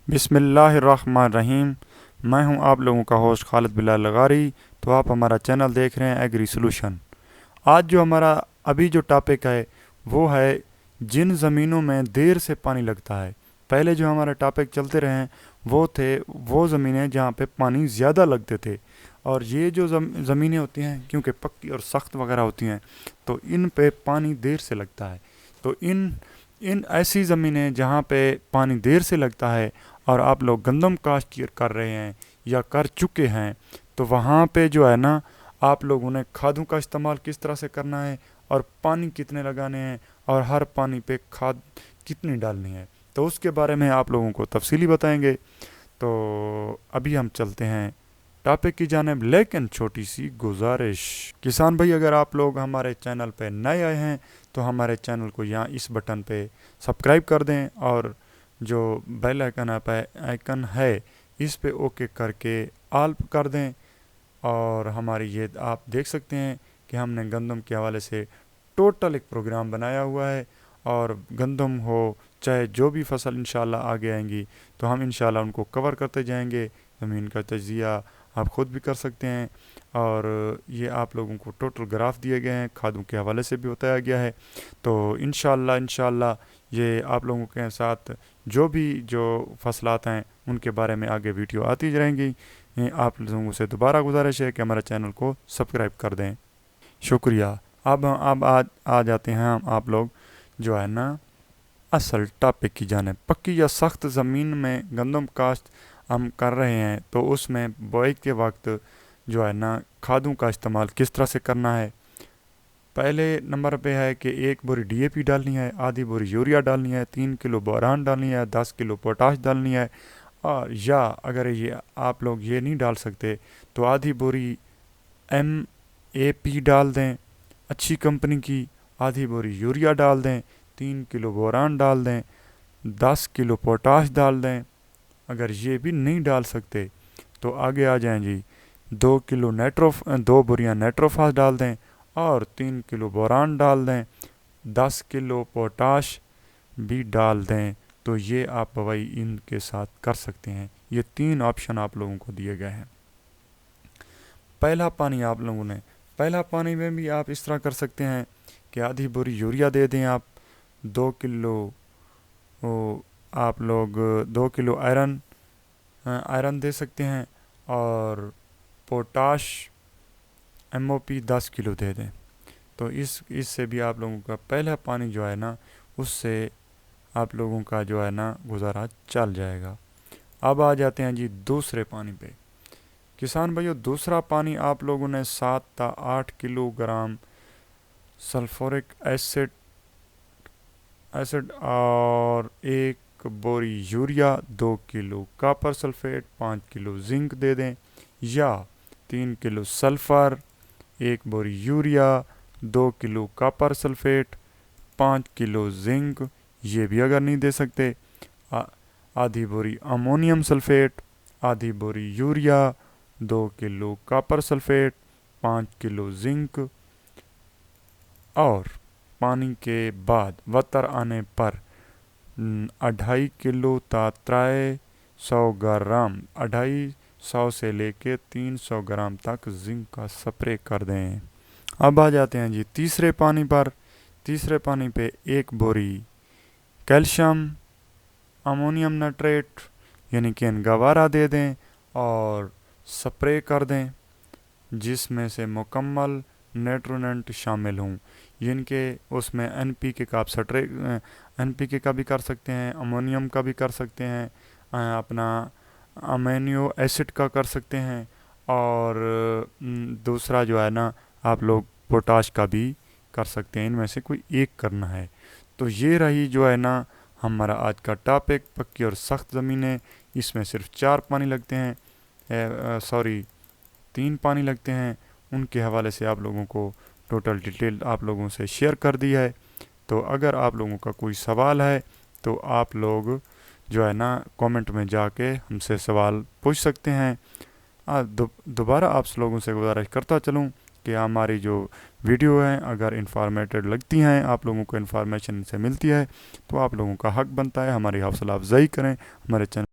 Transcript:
बिस्मिल्लाहिर्रहमानिर्रहीम। मैं हूं आप लोगों का होस्ट खालिद बिलाल लगारी। तो आप हमारा चैनल देख रहे हैं एग्री सोल्यूशन। आज जो हमारा अभी जो टॉपिक है वो है जिन ज़मीनों में देर से पानी लगता है। पहले जो हमारे टॉपिक चलते रहे हैं वो थे वो ज़मीनें जहाँ पे पानी ज़्यादा लगते थे, और ये जो ज़मीनें होती हैं क्योंकि पक्की और सख्त वगैरह होती हैं तो इन पे पानी देर से लगता है। तो इन इन ऐसी ज़मीनें जहाँ पे पानी देर से लगता है और आप लोग गंदम काश्त कर रहे हैं या कर चुके हैं, तो वहाँ पे जो है ना आप लोगों ने खादों का इस्तेमाल किस तरह से करना है और पानी कितने लगाने हैं और हर पानी पे खाद कितनी डालनी है, तो उसके बारे में आप लोगों को तफसीली बताएंगे। तो अभी हम चलते हैं टॉपिक की जानिब, लेकिन छोटी सी गुजारिश, किसान भाई अगर आप लोग हमारे चैनल पे नए आए हैं तो हमारे चैनल को यहाँ इस बटन पे सब्सक्राइब कर दें और जो बेल आइकन है इस पे ओके करके ऑल कर दें। और हमारी ये आप देख सकते हैं कि हमने गंदम के हवाले से टोटल एक प्रोग्राम बनाया हुआ है, और गंदम हो चाहे जो भी फसल इंशाल्लाह आगे आएंगी तो हम इंशाल्लाह उनको कवर करते जाएंगे। ज़मीन का तजिया आप ख़ुद भी कर सकते हैं, और ये आप लोगों को टोटल ग्राफ दिए गए हैं, खादों के हवाले से भी बताया गया है। तो इंशाल्लाह ये आप लोगों के साथ जो फसलात हैं उनके बारे में आगे वीडियो आती रहेंगी। आप लोगों से दोबारा गुजारिश है कि हमारे चैनल को सब्सक्राइब कर दें। शुक्रिया। अब आ जाते हैं हम आप लोग जो है ना असल टॉपिक की जाने। पक्की या सख्त ज़मीन में गंदम काश्त हम कर रहे हैं तो उसमें बुआई के वक्त जो है ना खादों का इस्तेमाल किस तरह से करना है। पहले नंबर पे है कि 1 बोरी DAP डालनी है, आधी बोरी यूरिया डालनी है, 3 किलो बोरान डालनी है, 10 किलो पोटाश डालनी है, और या अगर ये आप लोग ये नहीं डाल सकते तो आधी बोरी MAP डाल दें अच्छी कंपनी की, आधी बोरी यूरिया डाल दें, 3 किलो बोरान डाल दें, 10 किलो पोटाश डाल दें। अगर ये भी नहीं डाल सकते तो आगे आ जाएं जी, 2 बोरियां नाइट्रोफास डाल दें और 3 किलो बोरान डाल दें, 10 किलो पोटाश भी डाल दें। तो ये आप बुआई इनके साथ कर सकते हैं। ये 3 ऑप्शन आप लोगों को दिए गए हैं। पहला पानी में भी आप इस तरह कर सकते हैं कि आधी बोरी यूरिया दे दें आप, 2 किलो आप लोग 2 किलो आयरन दे सकते हैं, और पोटाश MOP 10 किलो दे दें। तो इससे भी आप लोगों का पहला पानी जो है ना उससे आप लोगों का जो है ना गुजारा चल जाएगा। अब आ जाते हैं जी दूसरे पानी पे। किसान भाइयों, दूसरा पानी आप लोगों ने 7 से 8 किलोग्राम सल्फ्यूरिक एसिड और 1 बोरी urea, 2 kilo copper sulphate, 5 kilo zinc दे दें, या 3 किलो सल्फ़र, 1 बोरी urea, 2 kilo copper sulphate, 5 kilo zinc. ये भी अगर नहीं दे सकते, आधी बोरी अमोनियम सल्फेट, आधी बोरी urea, 2 kilo copper sulphate, 5 kilo zinc, और पानी के बाद वतर आने पर 2.5 किलो ता 300 ग्राम 250 से लेके 300 ग्राम तक जिंक का स्प्रे कर दें। अब आ जाते हैं जी तीसरे पानी पर। तीसरे पानी पे 1 बोरी कैल्शियम अमोनियम नाइट्रेट यानी कि गवारा दे दें और स्प्रे कर दें, जिसमें से मुकम्मल नाइट्रोजेंट शामिल हों। जिनके उसमें NPK का आप NPK का भी कर सकते हैं, अमोनियम का भी कर सकते हैं, अपना अमीनो एसिड का कर सकते हैं, और दूसरा जो है ना आप लोग पोटाश का भी कर सकते हैं। इनमें से कोई एक करना है। तो ये रही जो है ना हमारा आज का टॉपिक, पक्की और सख्त ज़मीनें। इसमें सिर्फ 4 पानी लगते हैं, 3 पानी लगते हैं। उनके हवाले से आप लोगों को टोटल डिटेल आप लोगों से शेयर कर दी है। तो अगर आप लोगों का कोई सवाल है तो आप लोग जो है ना कमेंट में जाके हमसे सवाल पूछ सकते हैं। दोबारा आप लोगों से गुजारिश करता चलूँ कि हमारी जो वीडियो हैं अगर इंफॉर्मेटिव लगती हैं, आप लोगों को इन्फॉर्मेशन से मिलती है, तो आप लोगों का हक बनता है हमारी हौसला अफजाई करें, हमारे चैनल